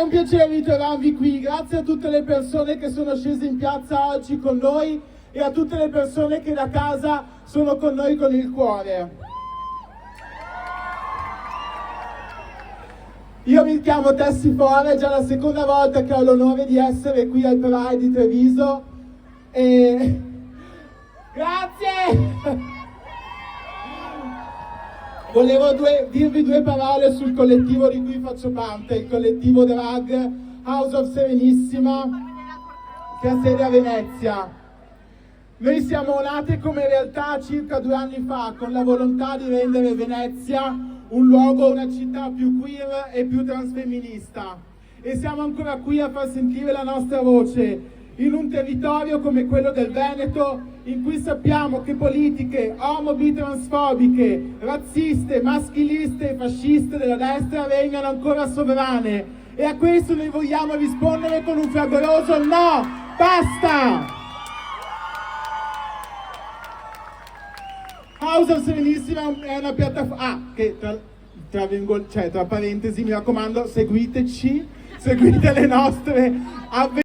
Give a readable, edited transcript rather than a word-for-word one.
È un piacere ritrovarvi qui, grazie a tutte le persone che sono scese in piazza oggi con noi e a tutte le persone che da casa sono con noi con il cuore. Io mi chiamo Tessi Fora, è già la seconda volta che ho l'onore di essere qui al Pride di Treviso e... Grazie! Volevo dirvi due parole sul collettivo di cui faccio parte, il collettivo Drag House of Serenissima, che ha sede a Venezia. Noi siamo nate come realtà circa 2 anni fa, con la volontà di rendere Venezia un luogo, una città più queer e più transfemminista. E siamo ancora qui a far sentire la nostra voce, in un territorio come quello del Veneto, in cui sappiamo che politiche omo-bi-transfobiche, razziste, maschiliste e fasciste della destra regnano ancora sovrane. E a questo noi vogliamo rispondere con un fragoroso no! Basta! House of Serenissima è una piattaforma... che tra parentesi, mi raccomando, seguiteci, seguite le nostre avventure.